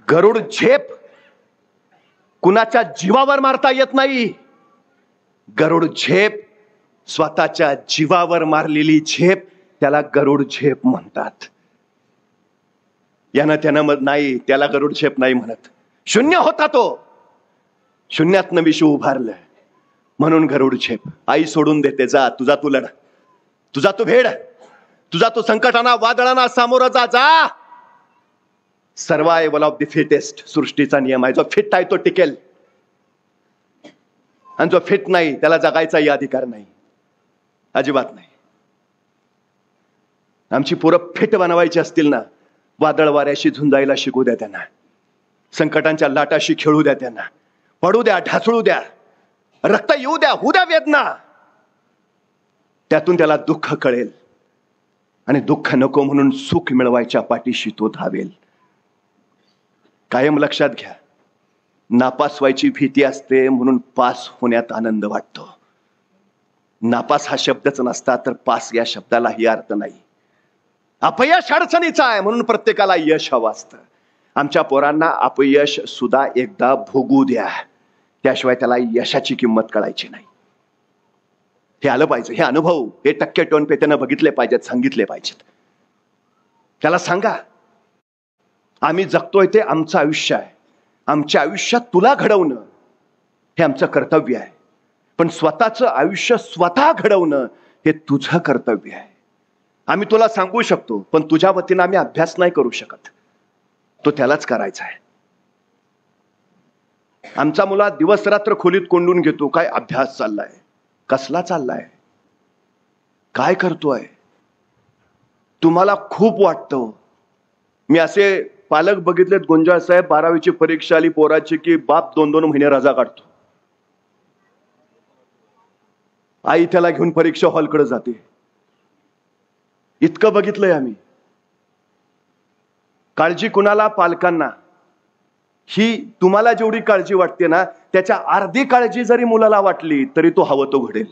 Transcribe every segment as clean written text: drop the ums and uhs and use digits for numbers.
गरुड झेप कुणाच्या जीवावर मारता येत नाही. गरुड झेप स्वतःच्या जीवावर मारलेली झेप, त्याला गरुड झेप म्हणतात. यानं त्यानं नाही, त्याला गरुड झेप नाही म्हणत. शून्य होता तो, शून्यातनं विश्व उभारलं म्हणून गरुड झेप. आई सोडून देते, जा तुझा तू लढ, तुझा तू भेड, तुझा तू संकटांना वादळांना सामोरं जा. जा, सर्वायवल ऑफ द फिटेस्ट सृष्टीचा नियम आहे. जो फिट आहे तो टिकेल, आणि जो फिट नाही त्याला जगायचाही अधिकार नाही, अजिबात नाही. आमची पोरं फिट बनवायची असतील ना, वादळ वाऱ्याशी झुंजायला शिकू द्या त्यांना, संकटांच्या लाटाशी खेळू द्या त्यांना, पडू द्या, ढासळू द्या, रक्त येऊ द्या, होऊ द्या वेदना. त्यातून त्याला दुःख कळेल आणि दुःख नको म्हणून सुख मिळवायच्या पाठीशी तो धावेल. कायम लक्षात घ्या, नापास व्हायची भीती असते म्हणून पास होण्यात आनंद वाटतो. नापास हा शब्दच नसता तर पास या शब्दालाही अर्थ नाही. अपयश अडचणीचं आहे म्हणून प्रत्येकाला यश हवं असतं. आमच्या पोरांना अपयश सुद्धा एकदा भोगू द्या, त्याशिवाय त्याला यशाची किंमत कळायची नाही. हे आलं पाहिजे, हे अनुभव, हे टक्के टोन पे त्यानं बघितले पाहिजेत, सांगितले पाहिजेत. त्याला सांगा, आम्ही जगतोय ते आमचं आयुष्य आहे, आमच्या आयुष्यात तुला घडवणं हे आमचं कर्तव्य आहे. पण स्वतःचं आयुष्य स्वतः घडवणं हे तुझं कर्तव्य आहे. आम्ही तुला सांगू शकतो, पण तुझ्या वतीनं आम्ही अभ्यास नाही करू शकत, तो त्यालाच करायचा आहे. आमचा मुला दिवस रात्र खोलीत कोंडून घेतो, काय अभ्यास चाललाय, कसला चाललाय, काय करतोय. तुम्हाला खूप वाटतं. मी असे पालक बघितलेत, गुंजाळ साहेब 12वीची परीक्षा आली पोराची की बाप 2-2 महिने रजा काढतो. आई त्याला घेऊन परीक्षा हॉलकडे जाते. इतकं बघितलंय आम्ही. काळजी कुणाला? पालकांना. ही तुम्हाला जेवढी काळजी वाटते ना, त्याच्या अर्धी काळजी जरी मुलाला वाटली तरी तो हवं तो घडेल.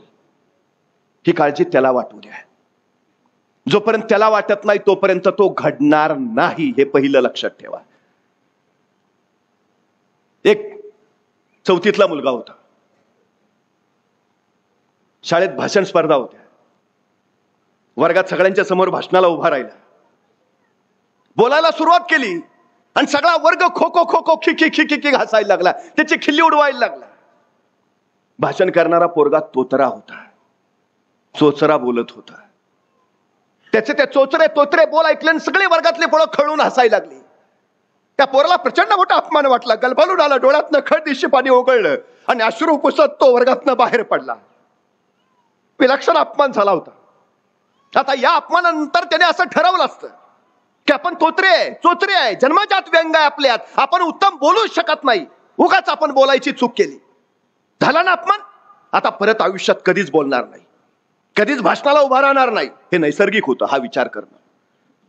ही काळजी त्याला वाटू द्या. जोपर्यंत त्याला वाटत नाही तोपर्यंत तो घडणार नाही, हे पहिलं लक्षात ठेवा. एक 4थीतला मुलगा होता. शाळेत भाषण स्पर्धा होत्या. वर्गात सगळ्यांच्या समोर भाषणाला उभा राहिला, बोलायला सुरुवात केली आणि सगळा वर्ग खो खो खो खो खी खी खी खी खी हसायला लागला, त्याची खिल्ली उडवायला लागला. भाषण करणारा पोरगा तोतरा होता, चोचरा बोलत होता. त्याचे ते चोचरे तोतरे बोल ऐकले आणि सगळे वर्गातले पोरं खळून हसायला लागली. त्या पोराला प्रचंड मोठा अपमान वाटला, गलबलून आला, डोळ्यातनं खळदिशी पाणी ओघळलं आणि अश्रू पुसत तो वर्गातनं बाहेर पडला. विलक्षण अपमान झाला होता. आता या अपमानानंतर त्याने असं ठरवलं असतं की आपण तोतरे आहे, चोचरे आहे, जन्मजात व्यंग आहे आपल्यात, आपण उत्तम बोलूच शकत नाही, उगाच आपण बोलायची चूक केली. झाला ना अपमान, आता परत आयुष्यात कधीच बोलणार नाही, कधीच भाषणाला उभा राहणार नाही. हे नैसर्गिक होतं हा विचार करणं.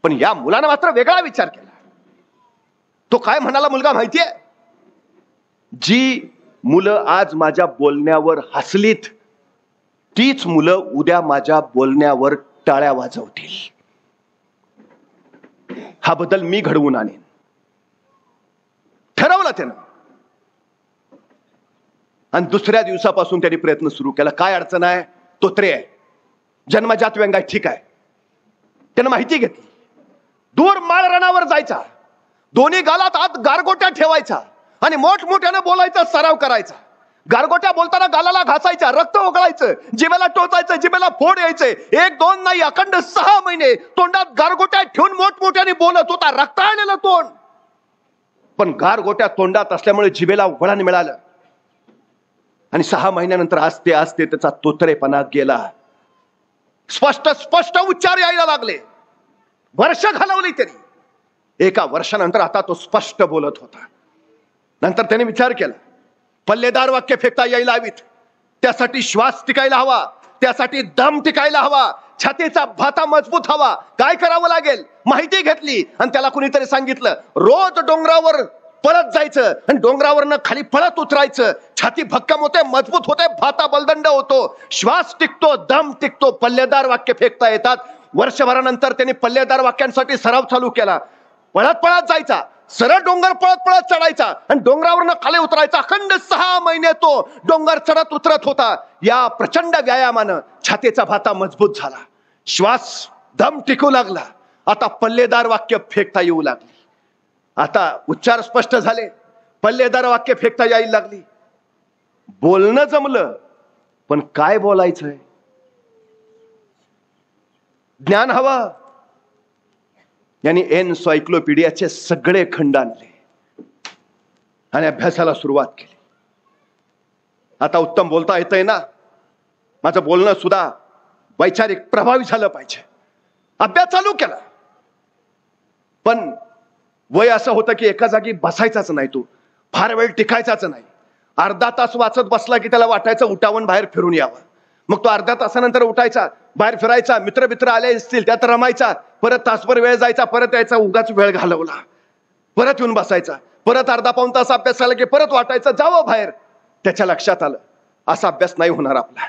पण या मुलानं मात्र वेगळा विचार केला. तो काय म्हणाला मुलगा माहितीये? जी मुलं आज माझ्या बोलण्यावर हसलीत तीच मुलं उद्या माझ्या बोलण्यावर टाळ्या वाजवतील. हा बदल मी घडवून आणेन. ठरवलं त्यानं. आणि दुसऱ्या दिवसापासून त्यांनी प्रयत्न सुरू केला. काय अडचण आहे? तोत्रे आहे, जन्मजात व्यंग आहे, ठीक आहे. त्यानं माहिती घेतली. दूर माळ रणावर जायचा, दोन्ही गालात आत गारगोट्या ठेवायचा आणि मोठमोठ्यानं बोलायचा सराव करायचा. गारगोट्या बोलताना गालाला घासायच्या, रक्त ओघळायचं, जिभेला टोचायचं, जिभेला फोड यायचे. 1-2 नाही, अखंड 6 महिने तोंडात गारगोट्या ठेवून मोठमोठ्याने बोलत होता. रक्ताळलेलं तोंड, पण गारगोट्या तोंडात असल्यामुळे जिभेला वळण मिळालं. आणि 6 महिन्यानंतर आस्ते आस्ते त्याचा तोतरेपणा गेला. स्पष्ट स्पष्ट उच्चार यायला लागले. वर्ष घालवली त्यांनी. 1 वर्षानंतर आता तो स्पष्ट बोलत होता. नंतर त्याने विचार केला, पल्लेदार वाक्य फेकता यायला हवीत, त्यासाठी श्वास टिकायला हवा, त्यासाठी दम टिकायला हवा, छातीचा भाता मजबूत हवा. काय करावं लागेल? माहिती घेतली आणि त्याला कुणीतरी सांगितलं, रोज डोंगरावर पळत जायचं आणि डोंगरावरनं खाली पळत उतरायचं. छाती भक्कम होते, मजबूत होते, भाता बलदंड होतो, श्वास टिकतो, दम टिकतो, पल्लेदार वाक्य फेकता येतात. वर्षभरानंतर त्यांनी पल्लेदार वाक्यांसाठी सराव चालू केला. पळत पळत जायचा, सरळ डोंगर पळत पळत चढायचा आणि डोंगरावरनं खाली उतरायचा. अखंड 6 महिने तो डोंगर चढत उतरत होता. या प्रचंड व्यायामानं छातीचा भाता मजबूत झाला, श्वास दम टिकू लागला. आता पल्लेदार वाक्य फेकता येऊ लागली. आता उच्चार स्पष्ट झाले, पल्लेदार वाक्य फेकता यायला लागली. बोलणं जमलं, पण काय बोलायचंय? ज्ञान हवं. यांनी एनसायक्लोपीडियाचे सगळे खंड आणले आणि अभ्यासाला सुरुवात केली. आता उत्तम बोलता येतंय ना, माझं बोलणं सुद्धा वैचारिक प्रभावी झालं पाहिजे. अभ्यास चालू केला. पण वय असं होतं की एका जागी बसायचाच नाही, तू फार वेळ टिकायचाच नाही. अर्धा तास वाचत बसला की त्याला वाटायचं उठावून बाहेर फिरून यावं. मग तो अर्ध्या तासानंतर उठायचा, बाहेर फिरायचा, मित्र आले असतील त्यात रमायचा, परत तासभर वेळ जायचा, परत यायचा, उगाच वेळ घालवला, परत येऊन बसायचा, परत अर्धा पाऊण तास अभ्यास झाला की परत वाटायचं जावं बाहेर. त्याच्या लक्षात आलं, असा अभ्यास नाही होणार आपला,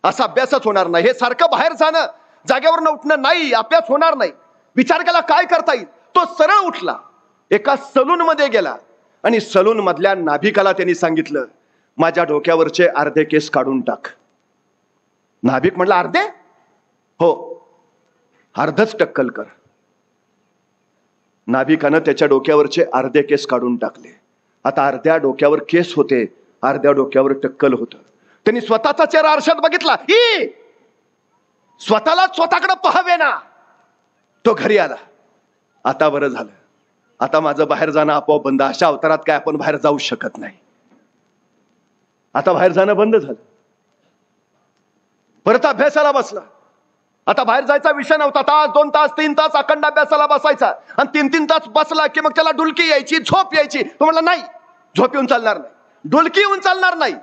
असा अभ्यासच होणार नाही. हे सारखं बाहेर जाणं, जागेवर उठणं नाही, अभ्यास होणार नाही. विचार केला काय करता येईल. तो सरळ उठला, एका सलून मध्ये गेला आणि सलून मधल्या नाभिकाला त्यांनी सांगितलं, माझ्या डोक्यावरचे अर्धे केस काढून टाक. नाभिक म्हटलं अर्धे? हो, अर्धच टक्कल कर. नाभिकानं त्याच्या डोक्यावरचे अर्धे केस काढून टाकले. आता अर्ध्या डोक्यावर केस होते, अर्ध्या डोक्यावर टक्कल होतं. त्यांनी स्वतःचा चेहरा आरशात बघितला. स्वतःला स्वतःकडे पाहावे ना. तो घरी आला. आता बरं झालं, आता माझं बाहेर जाणं आपोआप बंद. अशा अवतारात काय आपण बाहेर जाऊ शकत नाही. आता बाहेर जाणं बंद झालं. परत अभ्यासाला बसला. आता बाहेर जायचा विषय नव्हता. तास 2 तास 3 तास अखंड अभ्यासाला बसायचा. आणि 3-3 तास बसला की मग त्याला डुलकी यायची, झोप यायची. तो म्हणला नाही, झोप येऊन चालणार नाही, डुलकी येऊन चालणार नाही.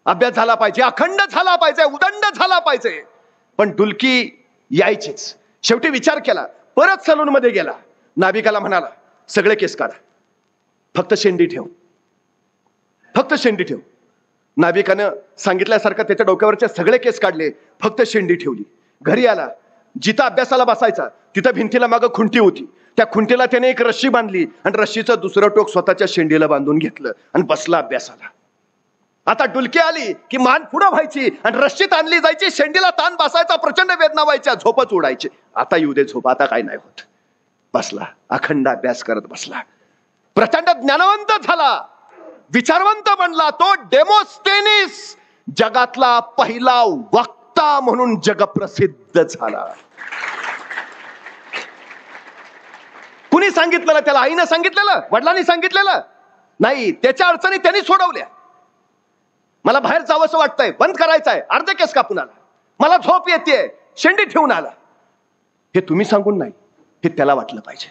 अभ्यास झाला पाहिजे, अखंड झाला पाहिजे, उदंड झाला पाहिजे, पण डुलकी यायचीच. शेवटी विचार केला, परत सलून मध्ये गेला. नाभिकाला म्हणाला, सगळे केस काढा, फक्त शेंडी ठेव, फक्त शेंडी ठेव. नाभिकानं सांगितल्यासारखं त्याच्या डोक्यावरचे सगळे केस काढले, फक्त शेंडी ठेवली. घरी आला. जिथं अभ्यासाला बसायचा तिथं भिंतीला मागं खुंटी होती. त्या खुंटीला त्याने एक रस्सी बांधली आणि रस्सीचं दुसरं टोक स्वतःच्या शेंडीला बांधून घेतलं आणि बसला अभ्यासाला. आता डुलकी आली की मान पुढं व्हायची आणि रस्सीत आणली जायची, शेंडीला ताण बसायचा, प्रचंड वेदना व्हायच्या, झोपच उडायची. आता येऊ दे झोप, आता काय नाही होत. बसला, अखंड अभ्यास करत बसला. प्रचंड ज्ञानवंत झाला, विचारवंत बनला. तो डेमोस्टेनिस जगातला पहिला वक्ता म्हणून जगप्रसिद्ध झाला. कुणी सांगितलेलं त्याला? आईनं सांगितलेलं? वडिलांनी सांगितलेलं? नाही. त्याच्या अडचणी त्यांनी सोडवल्या. मला बाहेर जावंसं वाटतंय, बंद करायचंय, अर्धे केस कापून आला, मला झोप येते, शेंडी ठेवून आला. हे तुम्ही सांगून नाही, हे त्याला वाटलं पाहिजे.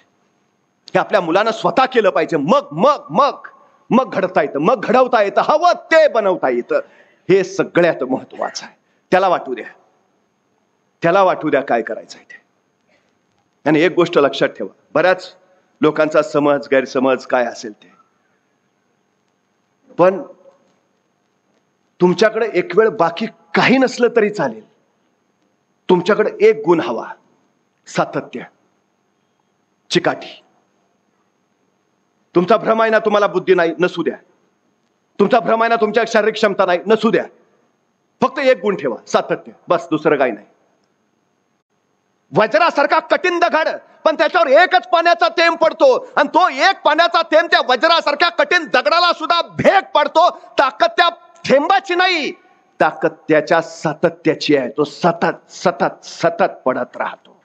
हे आपल्या मुलानं स्वतः केलं पाहिजे. मग मग मग मग घडता येतं, मग घडवता येतं, हवं ते बनवता येतं. हे सगळ्यात महत्वाचं आहे. त्याला वाटू द्या, त्याला वाटू द्या काय करायचंय ते. आणि एक गोष्ट लक्षात ठेवा, बऱ्याच लोकांचा समज गैरसमज काय असेल ते, पण तुमच्याकडे एक वेळ बाकी काही नसलं तरी चालेल, तुमच्याकडे एक गुण हवा, सातत्य, चिकाटी. तुमचा भ्रम आहे ना तुम्हाला बुद्धी नाही, नसू द्या. तुमचा भ्रम आहे ना तुमच्या शारीरिक क्षमता नाही, नसू द्या. फक्त एक गुण ठेवा, सातत्य, बस, दुसरं काही नाही. वज्रासारखा कठीण दगड, पण त्याच्यावर एकच पाण्याचा थेंब पडतो आणि तो एक पाण्याचा थेंब त्या वज्रासारख्या कठीण दगडाला सुद्धा भेग पडतो. ताकद त्या थेंबाची नाही, ताकद त्याच्या सातत्याची आहे. तो सतत सतत सतत पडत राहतो.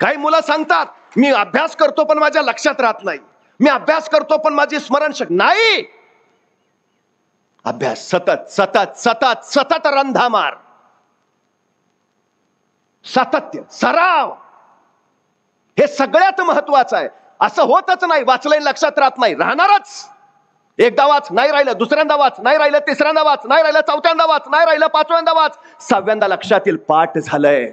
काही मुलं सांगतात, मी अभ्यास करतो पण माझ्या लक्षात राहत नाही, मी अभ्यास करतो पण माझी स्मरणशक्ती नाही. अभ्यास सतत सतत सतत सतत रंधा मार, सातत्य, सराव, हे सगळ्यात महत्वाचं आहे. असं होतच नाही वाचलंय लक्षात राहत नाही, राहणारच. एकदा वाच, नाही राहिलं, दुसऱ्यांदा वाच, नाही राहिलं, तिसऱ्यांदा वाच, नाही राहिलं, चौथ्यांदा वाच, नाही राहिलं, पाचव्यांदा वाच, 6व्यांदा लक्षात येईल, पाठ झालंय.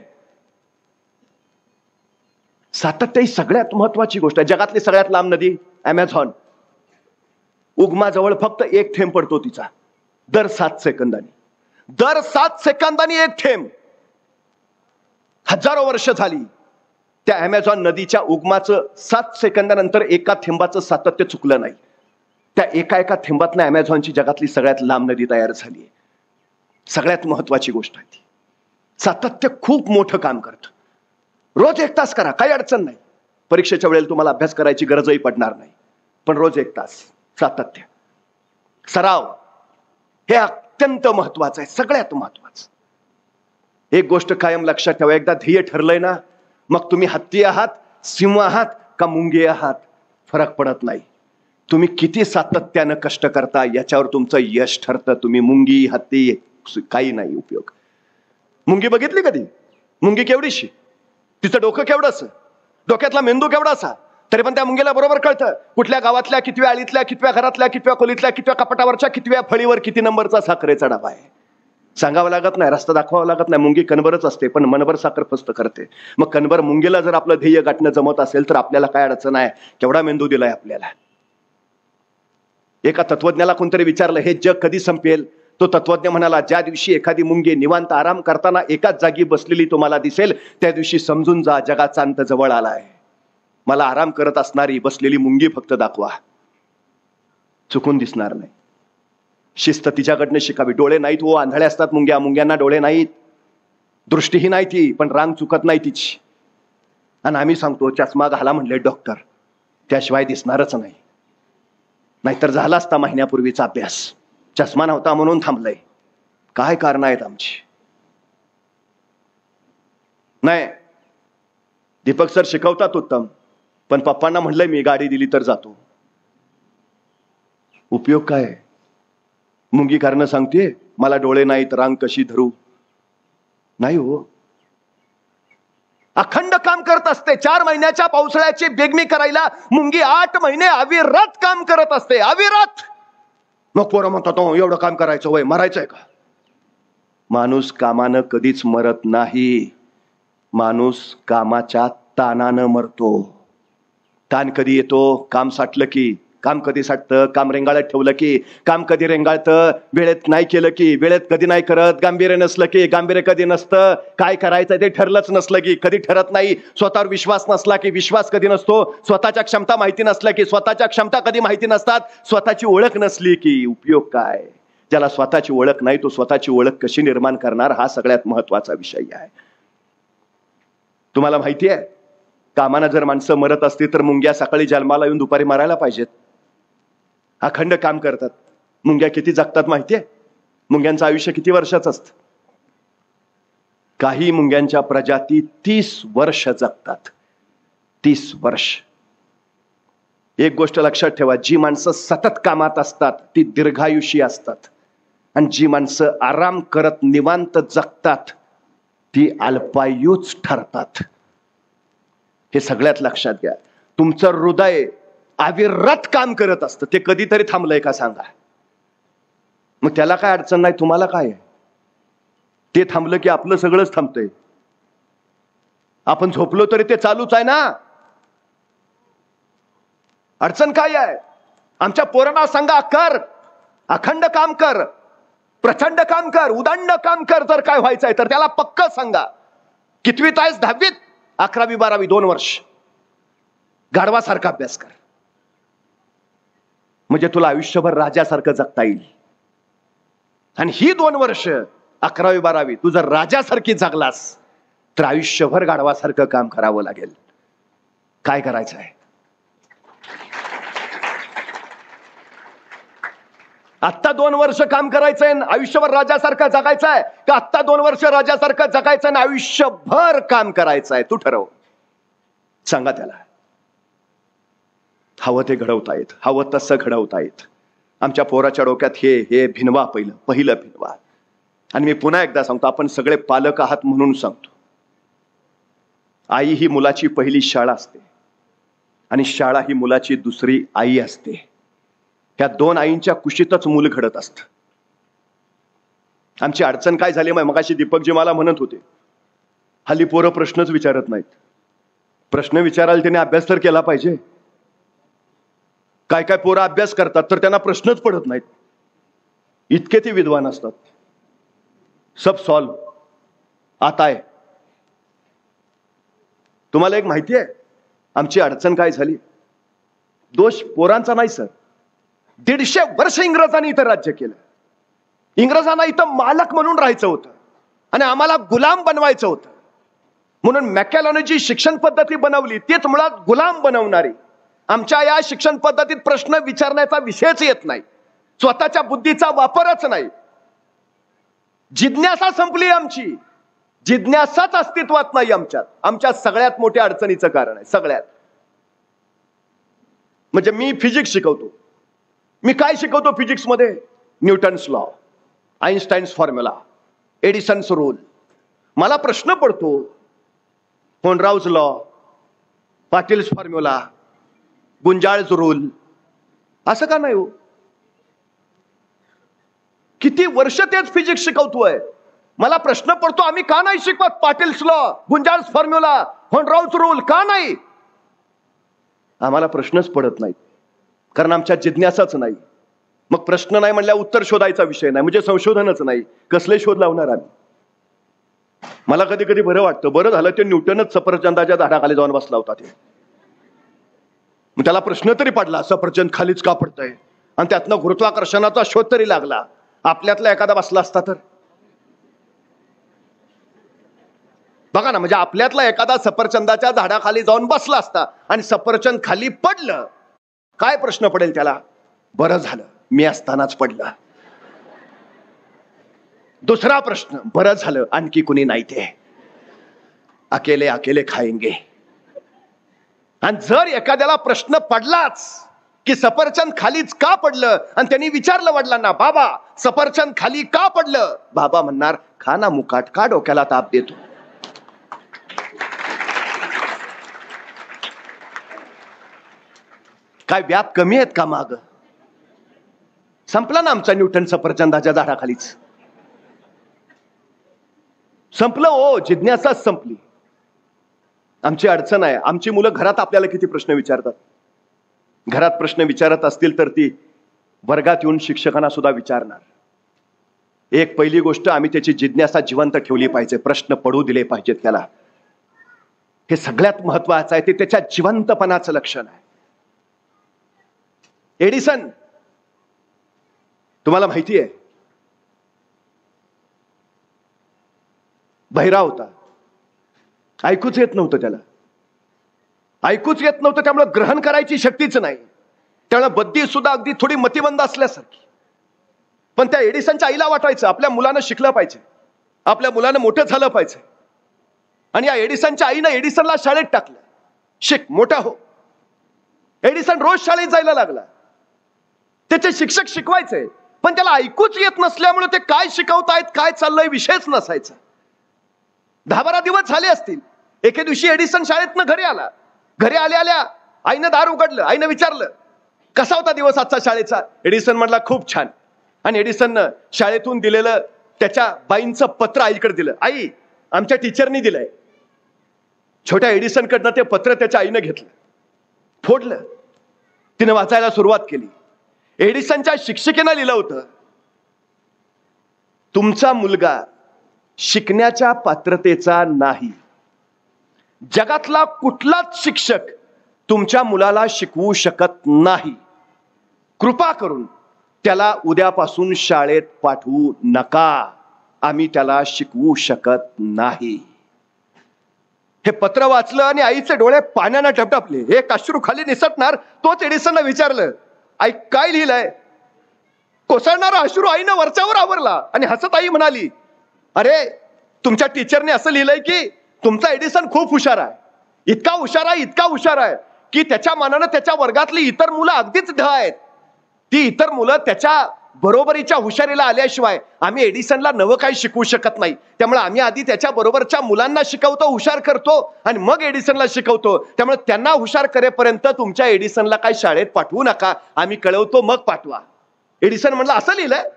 सातत्य ही सगळ्यात महत्वाची गोष्ट आहे. जगातली सगळ्यात लांब नदी अमेझॉन, उगमाजवळ फक्त एक थेंब पडतो तिचा, दर 7 सेकंदांनी. दर 7 सेकंदांनी एक थेंब. हजारो वर्ष झाली त्या अमेझॉन नदीच्या उगमाचं 7 सेकंदानंतर एका थेंबाचं सातत्य चुकलं नाही. त्या एका थेंबातनं अमेझॉनची जगातली सगळ्यात लांब नदी तयार झाली. सगळ्यात महत्वाची गोष्ट आहे ती. सातत्य खूप मोठं काम करतं. रोज 1 तास करा, काही अडचण नाही. परीक्षेच्या वेळेला तुम्हाला अभ्यास करायची गरजही पडणार नाही, पण रोज 1 तास सातत्य, सराव हे अत्यंत महत्वाचं आहे, सगळ्यात महत्वाचं. एक गोष्ट कायम लक्षात ठेवा, एकदा ध्येय ठरलंय ना, मग तुम्ही हत्ती आहात, सिंह आहात का मुंगी आहात, फरक पडत नाही. तुम्ही किती सातत्यानं कष्ट करता याच्यावर तुमचं यश ठरतं. तुम्ही मुंगी, हत्ती, काही नाही उपयोग. मुंगी बघितली कधी? मुंगी केवढीशी, तिचं डोकं केवढंच, डोक्यातला मेंदू केवढासा, तरी पण त्या मुंगीला बरोबर कळतं कुठल्या गावातल्या कितव्या आळीतल्या, कितव्या घरातल्या, कितव्या खोलीतल्या, कितव्या कपाटावरच्या, कितव्या फळीवर किती नंबरचा साखरेचा डबा आहे. सांगावं लागत नाही, रस्ता दाखवावं लागत नाही. मुंगी कणभरच असते, पण मनभर साखर फस्त करते. मग कणभर मुंगीला जर आपलं ध्येय गाठणं जमत असेल तर आपल्याला काय अडचण आहे? केवढा मेंदू दिलाय आपल्याला. एका तत्वज्ञाला कोणतरी विचारलं, हे जग कधी संपेल? तो तत्वज्ञ म्हणाला, ज्या दिवशी एखादी मुंगी निवांत आराम करताना एकाच जागी बसलेली तुम्हाला दिसेल, त्या दिवशी समजून जा जगाचा अंत जवळ आलाय. मला आराम करत असणारी बसलेली मुंगी फक्त दाखवा, चुकून दिसणार नाही. शिस्त तिच्याकडनं शिकावी. डोळे नाहीत हो, आंधळे असतात मुंग्या, मुंग्यांना डोळे नाहीत, दृष्टीही नाही ती, पण रांग चुकत नाही तिची. आणि आम्ही सांगतो चष्मा घाला म्हणले डॉक्टर, त्याशिवाय दिसणारच नाही. नाहीतर झाला असता महिन्यापूर्वीचा अभ्यास. चष्मा नव्हता म्हणून थांबलंय. काय कारण आहेत आमची? नाही, दीपक सर शिकवतात उत्तम, पण पप्पांना म्हणलंय मी गाडी दिली तर जातो. उपयोग काय? मुंगी कारण सांगते मला डोळे नाहीत, रांग कशी धरू? नाही हो. अखंड काम करत असते. 4 महिन्याच्या पावसाळ्याची बेगमी करायला मुंगी 8 महिने अविरत काम करत असते, अविरत. मग पोरं म्हणतात एवढं काम करायचं वय, मरायचंय का? माणूस कामानं कधीच मरत नाही. माणूस कामाच्या ताणानं मरतो. ताण कधी येतो? काम साठलं की. काम कधी साठतं? काम रेंगाळत ठेवलं की. काम कधी रेंगाळतं? वेळेत नाही केलं की. वेळेत कधी नाही करत? गांभीर्य नसलं की. गांभीर्य कधी नसतं? काय करायचं ते ठरलंच नसलं की. कधी ठरत नाही. स्वतःवर विश्वास नसला की. विश्वास कधी नसतो? स्वतःच्या क्षमता माहिती नसल्या की. स्वतःच्या क्षमता कधी माहिती नसतात? स्वतःची ओळख नसली की. उपयोग काय? ज्याला स्वतःची ओळख नाही तो स्वतःची ओळख कशी निर्माण करणार, हा सगळ्यात महत्वाचा विषय आहे. तुम्हाला माहिती आहे, कामानं जर माणसं मरत असती तर मुंग्या सकाळी जन्माला येऊन दुपारी मरायला पाहिजेत. अखंड काम करतात. मुंग्या किती जगतात माहितीये? मुंग्यांचं आयुष्य किती वर्षाचं असतं? काही मुंग्यांच्या प्रजाती 30 वर्ष जगतात. 30 वर्ष. एक गोष्ट लक्षात ठेवा, जी माणसं सतत कामात असतात ती दीर्घायुषी असतात, आणि जी माणसं आराम करत निवांत जगतात ती अल्पायुच ठरतात. हे सगळ्यात लक्षात घ्या. तुमचं हृदय अविरत काम करत असतं. ते कधीतरी थांबलंय का सांगा? मग त्याला काय अडचण नाही, तुम्हाला काय आहे? ते थांबलं की आपलं सगळंच थांबतंय. आपण झोपलो तरी ते चालूच आहे ना. अडचण काय आहे? आमच्या पोरांना सांगा, कर, अखंड काम कर, प्रचंड काम कर, उदंड काम कर. जर काय व्हायचंय तर त्याला पक्क सांगा. कितवीत आहेस? 10वीत? 11वी 12वी 2 वर्ष गाढवासारखा अभ्यास कर, म्हणजे तुला आयुष्यभर राजासारखं जगता येईल. आणि ही 2 वर्ष 11वी 12वी तू जर राजासारखी जगलास तर आयुष्यभर गाढवासारखं काम करावं लागेल. काय करायचं आहे? आत्ता 2 वर्ष काम करायचंय, आयुष्यभर राजासारखं जगायचं आहे, का आत्ता 2 वर्ष राजासारखं जगायचं आणि आयुष्यभर काम करायचं आहे? तू ठरव. सांगा त्याला. हवं ते घडवता येत, हवं तसं घडवता येत. आमच्या पोराच्या डोक्यात हे भिनवा, पहिलं भिनवा. आणि मी पुन्हा एकदा सांगतो, आपण सगळे पालक आहात म्हणून सांगतो, आई ही मुलाची पहिली शाळा असते आणि शाळा ही मुलाची दुसरी आई असते. ह्या 2 आईंच्या कुशीतच मूल घडत असतं. आमची अडचण काय झाली मगाशी दीपकजी मला म्हणत होते, हल्ली पोरं प्रश्नच विचारत नाहीत. प्रश्न विचारायला त्याने अभ्यास तर केला पाहिजे. काय काय पोरं अभ्यास करतात तर त्यांना प्रश्नच पडत नाहीत. इतके ते विद्वान असतात. सब सॉल्व आता है. तुम्हाला एक माहिती आहे आमची अडचण काय झाली? दोष पोरांचा नाही सर. 150 वर्ष इंग्रजांनी इथं राज्य केलं. इंग्रजांना इथं मालक म्हणून राहायचं होतं आणि आम्हाला गुलाम बनवायचं होतं. म्हणून मॅकॅलॉने जी शिक्षण पद्धती बनवली तीच मुळात गुलाम बनवणारी. आमच्या या शिक्षण पद्धतीत प्रश्न विचारण्याचा विषयच येत नाही. स्वतःच्या बुद्धीचा वापरच नाही. जिज्ञासा संपली आमची. जिज्ञासाच अस्तित्वात नाही आमच्यात. आमच्या सगळ्यात मोठ्या अडचणीचं कारण आहे. सगळ्यात म्हणजे मी फिजिक्स शिकवतो. मी काय शिकवतो फिजिक्स मध्ये? Newton's law, Einstein's formula, Edison's rule. मला प्रश्न पडतो होनराउज लॉ, पाटील्स फॉर्म्युला, गुंजाळ्स रूल असं का नाही हो? किती वर्ष तेच फिजिक्स शिकवतोय. मला प्रश्न पडतो आम्ही का नाही शिकवत पाटील्स लॉ, गुंजाळ्स फॉर्म्युला, होनराउज रूल का नाही? आम्हाला प्रश्नच पडत नाही कारण आमच्या जिज्ञासाच नाही. मग प्रश्न नाही म्हणल्यावर उत्तर शोधायचा विषय नाही म्हणजे संशोधनच नाही. कसले शोध लावणार आम्ही? मला कधी कधी बरं वाटतं, बरं झालं ते न्यूटनच सफरचंदाच्या झाडाखाली जाऊन बसला होता. ते मग त्याला प्रश्न तरी पडला सफरचंद खालीच का पडतंय आणि त्यातनं गुरुत्वाकर्षणाचा शोध तरी लागला. आपल्यातला एखादा बसला असता तर बघा ना, म्हणजे आपल्यातला एखादा सफरचंदाच्या झाडाखाली जाऊन बसला असता आणि सफरचंद खाली पडलं, काय प्रश्न पडेल त्याला? बरं झालं मी असतानाच पडलं. दुसरा प्रश्न, बरं झालं आणखी कुणी नाही ते, अकेले अकेले खाएंगे. आणि जर एखाद्याला प्रश्न पडलाच की सफरचंद खालीच का पडलं आणि त्यांनी विचारलं वडिलांना, बाबा सफरचंद खाली का पडलं? बाबा म्हणणार, खा ना मुकाट, का डोक्याला ताप देतो? काय व्याप कमी आहेत का माग? संपला ना आमचा न्यूटन सफरचंदाच्या झाडाखालीच. संपलं हो, जिज्ञासाच संपली. आमची अडचण आहे. आमची मुलं घरात आपल्याला किती प्रश्न विचारतात. घरात प्रश्न विचारत असतील तर ती वर्गात येऊन शिक्षकांना सुद्धा विचारणार. एक पहिली गोष्ट, आम्ही त्याची जिज्ञासा जिवंत ठेवली पाहिजे. प्रश्न पडू दिले पाहिजेत त्याला. हे सगळ्यात महत्वाचं आहे. ते त्याच्या जिवंतपणाचं लक्षण आहे. एडिसन तुम्हाला माहिती आहे बहिरा होता. ऐकूच येत नव्हतं त्याला. ऐकूच येत नव्हतं त्यामुळे ग्रहण करायची शक्तीच नाही. त्यामुळे बुद्धी सुद्धा अगदी थोडी मतिमंद असल्यासारखी. पण त्या एडिसनच्या आईला वाटायचं आपल्या मुलानं शिकलं पाहिजे, आपल्या मुलानं मोठं झालं पाहिजे. आणि या एडिसनच्या आईनं एडिसनला शाळेत टाकलं. शिक, मोठा हो. एडिसन रोज शाळेत जायला लागला. त्याचे शिक्षक शिकवायचे पण त्याला ऐकूच येत नसल्यामुळे ते काय शिकवतायत, काय चाललंय विषयच नसायचा. 10-12 दिवस झाले असतील. एके दिवशी एडिसन शाळेतनं घरी आला. घरी आल्या आईनं दार उघडलं. आईनं विचारलं, कसा होता दिवस आजचा शाळेचा? एडिसन म्हणला, खूप छान. आणि एडिसननं शाळेतून दिलेलं त्याच्या बाईंचं पत्र आईकडे दिलं. आई, आमच्या टीचरनी दिलंय. छोट्या एडिसनकडनं ते पत्र त्याच्या आईनं घेतलं, फोडलं. तिनं वाचायला सुरुवात केली. एडिसनच्या शिक्षिकेनं लिहिलं होतं, तुमचा मुलगा शिकण्याच्या पात्रतेचा नाही. जगातला कुठलाच शिक्षक तुमच्या मुलाला शिकवू शकत नाही. कृपा करून त्याला उद्यापासून शाळेत पाठवू नका. आम्ही त्याला शिकवू शकत नाही. हे पत्र वाचलं आणि आईचे डोळे पाण्यानं टपटपले. एक अश्रू खाली निसटणार तोच एडिसनला विचारलं, आई काय लिहिलंय? कोसळणारा अश्रू आईनं वरच्यावर आवरला आणि हसत आई म्हणाली, अरे तुमच्या टीचरने असं लिहिलंय की तुमचा एडिसन खूप हुशार आहे. इतका हुशार आहे, इतका हुशार आहे की त्याच्या मानानं त्याच्या वर्गातली इतर मुलं अगदीच ढ आहेत. ती इतर मुलं त्याच्या बरोबरीच्या हुशारीला आल्याशिवाय आम्ही एडिसनला नवं काही शिकवू शकत नाही. त्यामुळे आम्ही आधी त्याच्या बरोबरच्या मुलांना शिकवतो, हुशार करतो आणि मग एडिसनला शिकवतो. त्यामुळे त्यांना हुशार करेपर्यंत तुमच्या एडिसनला काही शाळेत पाठवू नका. आम्ही कळवतो मग पाठवा. एडिसन म्हणला, असं लिहिलंय?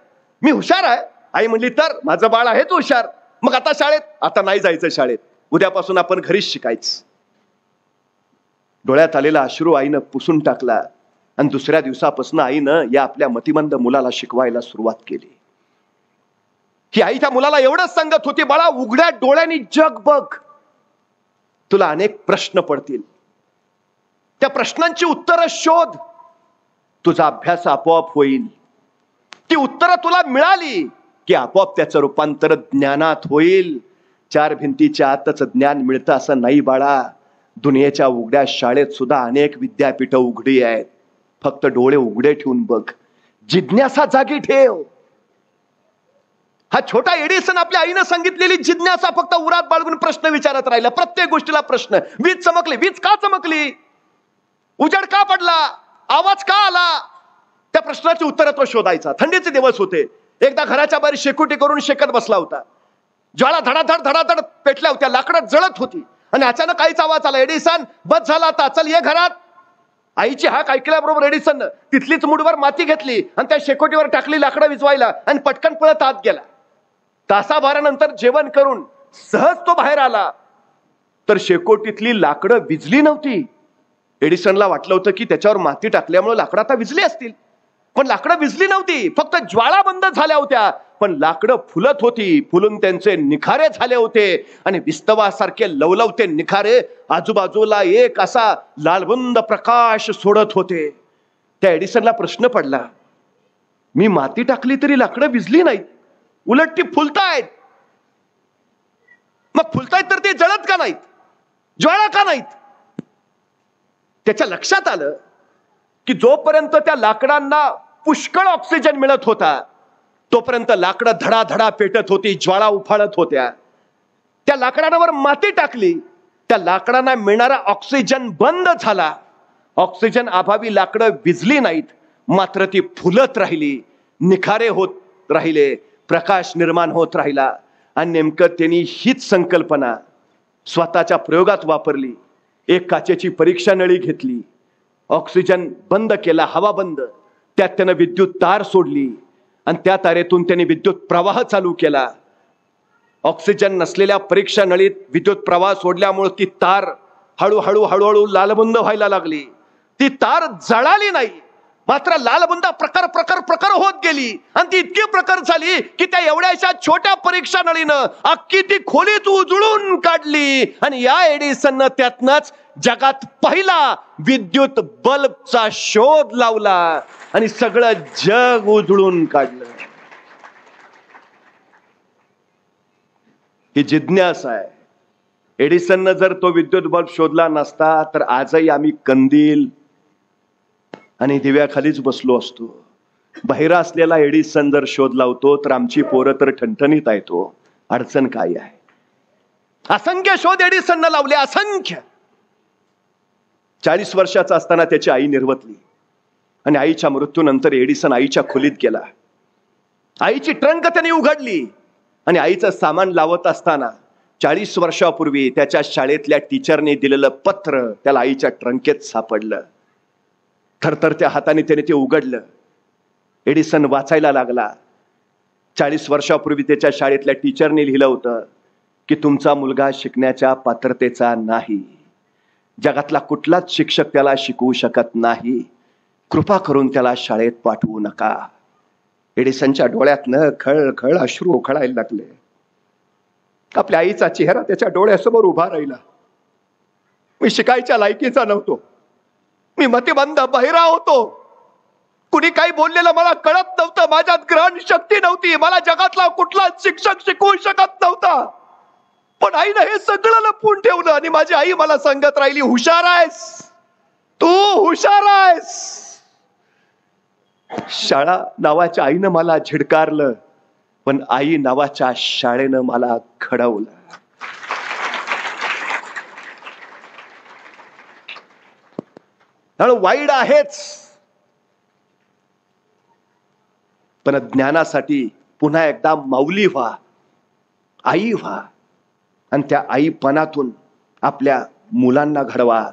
मी हुशार आहे. आई म्हणली, तर माझं बाळ आहे तू हुशार. मग आता शाळेत? आता नाही जायचं शाळेत. उद्यापासून आपण घरीच शिकायचं. डोळ्यात आलेला अश्रू आईनं पुसून टाकला आणि दुसऱ्या दिवसापासून आईनं या आपल्या मतिमंद मुलाला शिकवायला सुरुवात केली. ही आई त्या मुलाला एवढंच सांगत होती, बाळा उघड्या डोळ्यांनी जग बघ. तुला अनेक प्रश्न पडतील. त्या प्रश्नांची उत्तरं शोध. तुझा अभ्यास आपोआप होईल. ती उत्तरं तुला मिळाली की आपोआप त्याचं रूपांतर ज्ञानात होईल. चार भिंतीच्या आतच ज्ञान मिळतं असं नाही बाळा. दुनियेच्या उघड्या शाळेत सुद्धा अनेक विद्यापीठं उघडी आहेत. फक्त डोळे उघडे ठेवून बघ. जिज्ञासा जागी ठेव. हा छोटा एडिसन आपल्या आईनं सांगितलेली जिज्ञासा फक्त उरात बाळगून प्रश्न विचारत राहिला. प्रत्येक गोष्टीला प्रश्न. वीज चमकली, वीज का चमकली? उजेड का पडला? आवाज का आला? त्या प्रश्नाची उत्तरं तो शोधायचा. थंडीचे दिवस होते. एकदा घराच्या बाहेर शेकोटी करून शेकत बसला होता. ज्वाळा धडाधड धडाधड पेटल्या होत्या. लाकडं जळत होती आणि अचानक काहीच आवाज आला. एडिसन, बस झाला आता, चल ये घरात. आईची हाक ऐकल्याबरोबर एडिसन तिथलीच मुठभर माती घेतली आणि त्या शेकोटीवर टाकली लाकडं विझवायला आणि पटकन पळत आत गेला. तासाभरानंतर जेवण करून सहज तो बाहेर आला तर शेकोटीतली लाकडं विझली नव्हती. एडिसनला वाटलं होतं की त्याच्यावर माती टाकल्यामुळे लाकडं आता विझली असतील, पण लाकडं विझली नव्हती. फक्त ज्वाळा बंद झाल्या होत्या, पण लाकडं फुलत होती. फुलून त्यांचे निखारे झाले होते आणि विस्तवासारखे लवलवते निखारे आजूबाजूला एक असा लालबुंद प्रकाश सोडत होते. त्या एडिसनला प्रश्न पडला, मी माती टाकली तरी लाकडं विझली नाहीत, उलट ती फुलतायत. मग फुलतायत तर ते जळत का नाहीत? ज्वाळा का नाहीत? त्याच्या लक्षात आलं की जोपर्यंत त्या लाकडांना पुष्कळ ऑक्सिजन मिळत होता तोपर्यंत लाकडं धडाधडा पेटत होती, ज्वाळा उफाळत होत्या. त्या लाकडांवर माती टाकली, त्या लाकडांना मिळणारा ऑक्सिजन बंद झाला. ऑक्सिजन अभावी लाकडं विझली नाहीत, मात्र ती फुलत राहिली, निखारे होत राहिले, प्रकाश निर्माण होत राहिला. आणि नेमकं त्यांनी हीच संकल्पना स्वतःच्या प्रयोगात वापरली. एक काचेची परीक्षा नळी घेतली, ऑक्सिजन बंद केला, हवा बंद. त्यात त्यानं विद्युत तार सोडली आणि त्या तारेतून त्यांनी विद्युत प्रवाह चालू केला. ऑक्सिजन नसलेल्या परीक्षा नळीत विद्युत प्रवाह सोडल्यामुळे ती तार हळूहळू हळूहळू लालबुंद व्हायला लागली. ती तार जळाली नाही, मात्र लालबुंद प्रकार प्रकार प्रकार होत गेली. आणि ती इतकी प्रकार झाली की त्या एवढ्याशा छोट्या परीक्षा नळीनं अख्खी ती खोलीत उजळून काढली. आणि या एडिसननं त्यातनच जगात पहिला विद्युत बल्बचा शोध लावला आणि सगळं जग उजळून काढलं. ही जिज्ञासा आहे. एडिसननं जर तो विद्युत बल्ब शोधला नसता तर आजही आम्ही कंदील आणि दिव्याखालीच बसलो असतो. बहिरा असलेला एडिसन जर शोध लावतो तर आमची पोरं तर ठणठणीत आहेत. अडचण काय आहे? असंख्य शोध एडिसननं लावले, असंख्य. 40 वर्षाचा असताना त्याची आई निर्वतली आणि आईच्या मृत्यूनंतर एडिसन आईच्या खोलीत गेला. आईची ट्रंक त्याने उघडली आणि आईचं सामान लावत असताना 40 वर्षापूर्वी त्याच्या शाळेतल्या टीचरने दिलेलं पत्र त्याला आईच्या ट्रंकेत सापडलं. थरथरत्या हाताने त्याने ते उघडलं. एडिसन वाचायला लागला. 40 वर्षापूर्वी त्याच्या शाळेतल्या टीचरने लिहिलं होतं की तुमचा मुलगा शिकण्याच्या पात्रतेचा नाही, जगातला कुठलाच शिक्षक त्याला शिकवू शकत नाही, कृपा करून त्याला शाळेत पाठवू नका. एडिसनच्या डोळ्यातनं खळखळ अश्रू ओघळायला लागले. आपल्या आईचा चेहरा त्याच्या डोळ्यासमोर उभा राहिला. मी शिकायच्या लायकीचा नव्हतो, मी मतिमंद बहिरा होतो, कुणी काही बोललेलं मला कळत नव्हतं, माझ्यात ग्रहण शक्ती नव्हती, मला जगातला कुठलाच शिक्षक शिकवू शकत नव्हता. पण आईनं हे सगळं लपवून ठेवलं आणि माझी आई मला सांगत राहिली, हुशार आहेस तू, हुशार आहेस. शाळा नावाच्या आईनं मला झिडकारलं, पण आई नावाच्या शाळेनं मला घडवलं. वाईट आहेच, पण ज्ञानासाठी पुन्हा एकदा माऊली व्हा, आई व्हा आणि त्या आईपणातून आपल्या मुलांना घडवा.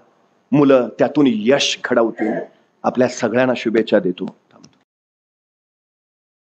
मुलं त्यातून यश घडवतील. आपल्या सगळ्यांना शुभेच्छा देतो.